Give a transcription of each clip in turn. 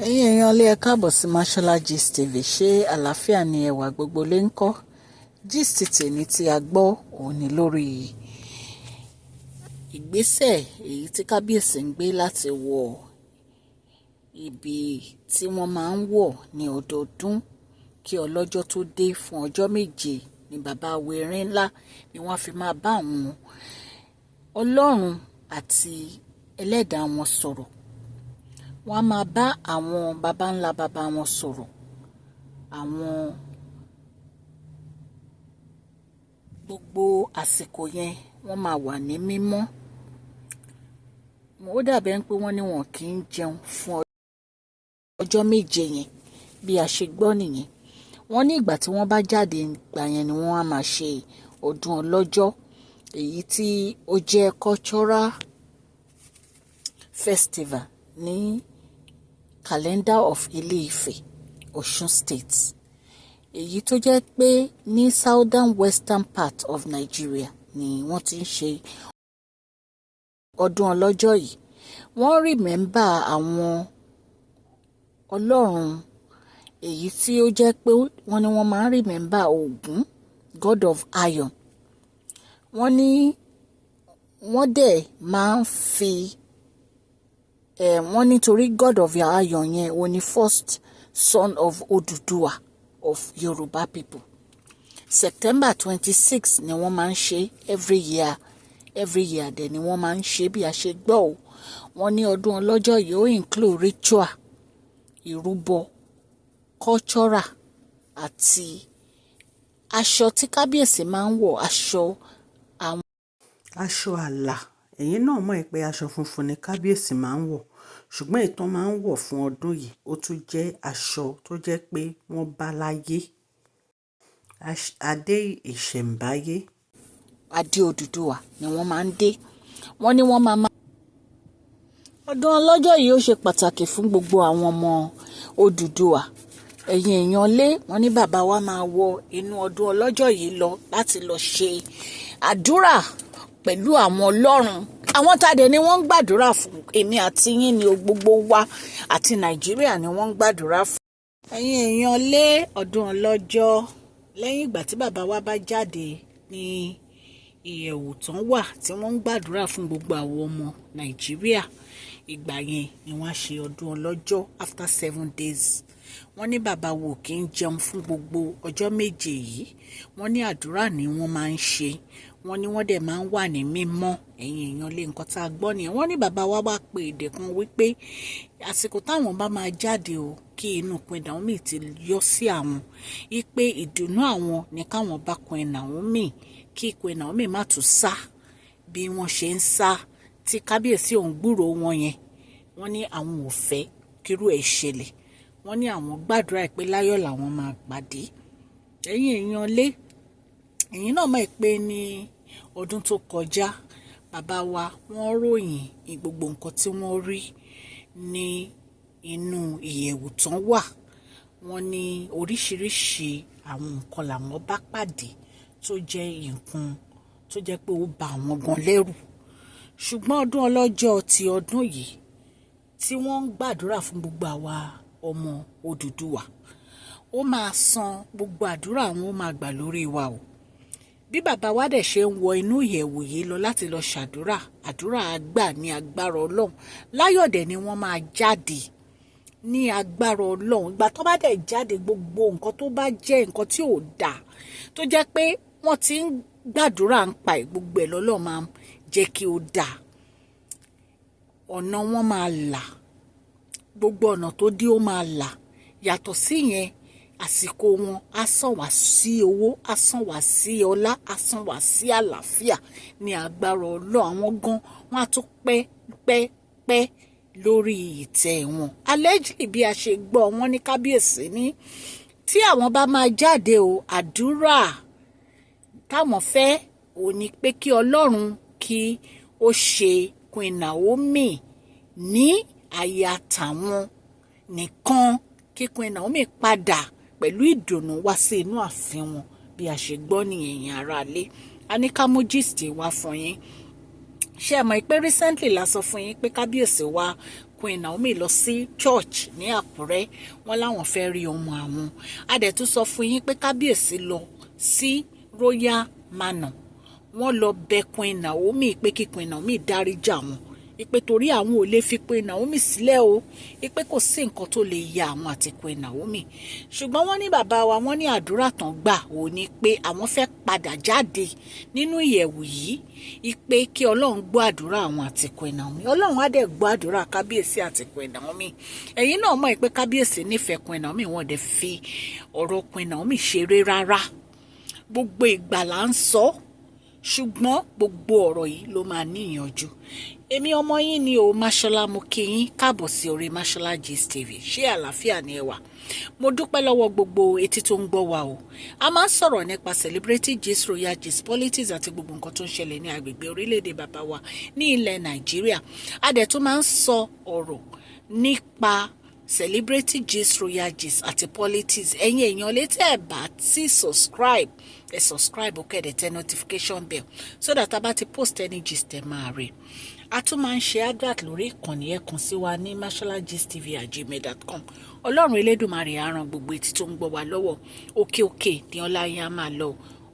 Ẹ̀yin èèyàn ilé ẹ káàbọ̀ sí Mashola Gist TV. Ṣé àlàáfíà ni ẹwà gbogbo lè ń kọ́? Gist tèmi tí a gbọ́ òun ni lórí ìgbésẹ̀ èyí tí kábíyèsí ń gbé láti wọ ibi tí wọ́n máa ń wọ̀ ní ọdọọdún kí ọlọ́jọ́ tó dé fún ọjọ́ méje ni bàbá Erin ńlá ni wọ́n fi máa bá àwọn ọlọ́run àti ẹlẹ́dàá wọn sọ̀rọ̀. Wọ́n á máa bá àwọn baba ńlá baba wọn sọ̀rọ̀. Àwọn gbogbo àsìkò yẹn wọ́n máa wà ní mímọ́. Ó dàbí ẹni pé wọ́n ní wọn kì í jẹun fún ọjọ́ méje yẹn bí a ṣe gbọ́ nìyẹn. Wọ́n ní ìgbà tí wọ́n bá jáde ìgbà yẹn ni wọ́n á máa ṣe ọdún ọlọ́jọ́ èyí tí ó jẹ́ cultural festival ní calendar of Ile Ife, Osun State. Èyí tó jẹ́ pé ní southern western part of Nigeria ni wọ́n ti ń ṣe ọdún ọlọ́jọ́ yìí. Wọ́n rìmẹ́mbà àwọn ọlọ́run èyí tí ó jẹ́ pé wọ́n ní wọ́n máa ń rìmẹ́mbà Ògún, god of iron. Wọ́n ní wọ́n dẹ̀ máa ń fi wọ́n nítorí god of iron yẹn ó ní first son of Odùduwà of Yoruba people. September 26 ni wọ́n máa ń ṣe every year dẹ̀ ni wọ́n máa ń ṣe bí a ṣe gbọ́ o. Wọ́n ní ọdún ọlọ́jọ́ yìí ó include ritual, ìrúbọ, cultural àti aṣọ tí kábíyèsí máa ń wọ̀, aṣọ àlà. Ẹ̀yin náà mọ̀ pé aṣọ funfun ni kábíyèsí máa ń wọ̀, ṣùgbọ́n èyí tó máa ń wọ̀ fún ọdún yìí ó tún jẹ́ aṣọ tó jẹ́ pé wọ́n bá láyé, adé ìṣẹ̀ǹbáyé, adé Odùduwà ni wọ́n máa ń dé. Wọ́n ní wọ́n máa ọdún ọlọ́jọ́ yìí ó ṣe pàtàkì fún gbogbo àwọn ọmọ Odùduwà. Ẹ̀yin èèyàn lé wọ́n ní bàbá wa máa wọ inú ọdún ọlọ́jọ́ yìí lọ láti lọ ṣe àdúrà pẹ̀lú àwọn ọlọ́run. Àwọn tàdé ni wọ́n ń gbàdúrà fún, èmi àti yín ni gbogbo wa àti Nàìjíríà ni wọ́n ń gbàdúrà fún. Ẹ̀yin èèyàn lé ọdún ọlọ́jọ́ lẹ́yìn ìgbà tí bàbá wa bá jáde ní ìyẹ̀wù tán wà tí wọ́n ń gbàdúrà fún gbogbo àwọn ọmọ Nàìjíríà. Ìgbà yẹn ni wọ́n á ṣe ọdún ọlọ́jọ́ after 7 days. Wọ́n ní bàbá wo kì í jẹun fún gbogbo ọjọ́ méje yìí. Wọ́n ní àdúrà ni wọ́n máa ń ṣe. Wọ́n ní wọ́n dẹ̀ máa ń wà ní mímọ́. Ẹ̀yin èèyàn lé nǹkan tá a gbọ́ nìyẹn. Wọ́n ní bàbá wa wá pe èdè kan wípé àsìkò táwọn bá máa jáde o kí inú Queen Naomi ti yọ sí àwọn. Wípé ìdùnnú àwọn ni káwọn bá Queen Naomi kí Queen Naomi má tún sá bí wọ́n ṣe ń sá tí kábíyèsí òun gbúrò wọn yẹn. Wọ́n ní àwọn ò fẹ́ kírú ẹ̀ ṣẹlẹ̀. Wọ́n ní àwọn gbàdúrà pé láyọ̀ làwọn máa pàdé. Ẹ̀yin èèyàn lé ẹ̀yin náà mọ̀ pé ní ọdún tó kọjá bàbá wa wọ́n ròyìn gbogbo nǹkan tí wọ́n rí ní inú ìyẹ̀wù tán wà. Wọ́n ní oríṣiríṣi àwọn nǹkan làwọn bá pàdé tó jẹ́ nǹkan tó jẹ́ pé ó bà àwọn gan lẹ́rù. Ṣùgbọ́n ọdún ọlọ́jọ́ ti ọdún yìí tí wọ́n ń gbàdúrà fún gbogbo àwa ọmọ Odùduwà, ó máa san gbogbo àdúrà àwọn ó máa gbà lórí wa o. Bí bàbá wa dẹ̀ ṣe ń wọ inú ìyẹ̀wù yìí lọ láti lọ ṣàdúrà, àdúrà àgbà ní agbára Ọlọ́run. Láyọ̀dẹ̀ ni wọ́n máa jáde ní agbára Ọlọ́run. Ìgbà tó bá dẹ̀ jáde gbogbo nǹkan tó bá jẹ́ nǹkan tí ò dáa tó jẹ́ pé wọ́n ti ń gbàdúrà ń pa gbogbo ẹ̀ lọ́lọ́ máa jẹ́ kí ó dáa. Ọ̀nà wọn máa là, gbogbo ọ̀nà tó dí ó máa là. Yàtọ̀ sí yẹn àsìkò wọn á sàn wá sí owó, á sàn wá sí ọlá, á sàn wá sí àlàáfíà ní agbára Ọlọ́run. Àwọn gan wọn á tún pẹ́ lórí ìtẹ́ wọn. Allegedly bí a ṣe gbọ́ wọn ní kábíyèsí ní tí àwọn bá máa jáde o, àdúrà táwọn fẹ́ ò ní pé kí Ọlọ́run kí ó ṣe Queen Naomi ní aya tàwọn nìkan, kí Queen Naomi padà pẹ̀lú ìdùnnú wá sí inú ààfin wọn bí a ṣe gbọ́ nìyẹn ẹ̀yin ará ilé. A ní ká mú gist wá fún yín. Ṣé ẹ mọ̀ pé recently la sọ fún yín pé kábíyèsí wa Queen Naomi lọ sí church ní Àkúrẹ́ wọ́n láwọn fẹ́ rí ọmọ àwọn. A dẹ̀ tún sọ fún yín pé kábíyèsí lọ sí Royal Manor wọ́n lọ bẹ̀ Queen Naomi pé kí Queen Naomi dáríjì àwọn ìpè torí àwọn ò lè fi Queen Naomi sílẹ̀ o ìpè kò sí nǹkan tó lè ya àwọn àti Queen Naomi ṣùgbọ́n wọ́n ní bàbá wa wọ́n ní àdúrà tán gbà ò ní pé àwọn fẹ́ padà jáde nínú ìyẹ̀wù yìí ìpè kí Ọlọ́run gbọ́ àdúrà àwọn àti Queen Naomi Ọlọ́run á dẹ̀ gbọ́ àdúrà kábíyèsí àti Queen Naomi ẹ̀yin náà mọ̀ pé kábíyèsí nífẹ̀ẹ́ Queen Naomi wọ́n dẹ̀ fi ọ̀rọ̀ Queen Naomi ṣeré rárá gbogbo ìgbà là ń sọ ṣùgbọ́n gbogbo ọ̀rọ̀ yìí ló máa níyànjú èmi ọmọ yín ni o Mashola mo kí yín káàbọ̀ sí orí Mashola Gist TV ṣé àlàáfíà ni ẹ wà mo dúpẹ́ lọ́wọ́ gbogbo etí tó ń gbọ́ wa o a máa ń sọ̀rọ̀ nípa celebrity gist royal gist politics àti gbogbo nǹkan tó ń ṣẹlẹ̀ ní agbègbè orílẹ̀-èdè bàbá wa ní ilẹ̀ Nàìjíríà a dẹ̀ tún máa ń sọ ọ̀rọ̀ nípa celebrity gist royal gist àti politics ẹ̀yin èèyàn létí ẹ̀ bá ti subscribe ẹ subscribe ó kẹ́dẹ̀ tẹ notification bell so that a bá ti post any gist ẹ máa rí a tún máa ń ṣe advert lórí ìkànnì ẹ kàn sí wa ní masholagistv@gmail.com Ọlọ́run Elédùmarè á ràn gbogbo etí tó ń gbọ́ wa lọ́wọ́ òkè òkè ní ọlá yín á máa lọ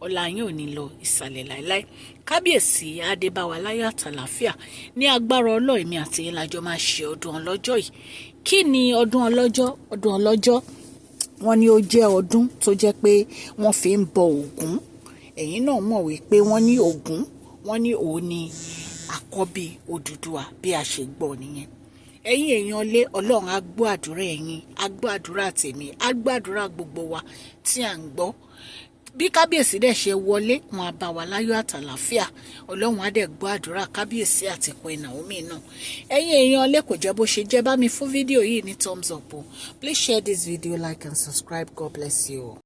ọlá yín ò ní lọ ìsàlẹ̀ láéláé kábíyèsí adébáwa láyọ̀ àtàlàfíà ní agbára ọlọ́ọ̀mí àti yín lájọ máa ṣe ọdún ọlọ́jọ́ yìí kí ni ọdún ọlọ́jọ́ wọ́n ní ó jẹ́ ọdún tó jẹ́ pé wọ́n fi ń bọ Ògún ẹ̀yin náà mọ̀ wípé wọ́n ní Ògún wọ́n ní òun ni àkọ́bí Odùduwà bí a ṣe gbọ́ nìyẹn ẹ̀yin èèyàn lé Ọlọ́run á gbọ́ àdúrà ẹ̀yin á gbọ́ àdúrà tèmi á gbọ́ àdúrà gbogbo wa tí à ń gbọ́ bí kábíyèsí dẹ̀ ṣe wọlé wọn á bá wa láyọ̀ àtàlàfíà Ọlọ́run á dẹ̀ gbọ́ àdúrà kábíyèsí àti Queen Naomi náà ẹ̀yin èèyàn lé kò jẹ́ bó ṣe jẹ́ bá mi fún fídíò yìí ní thumbs up o please share this video like and subscribe God bless you.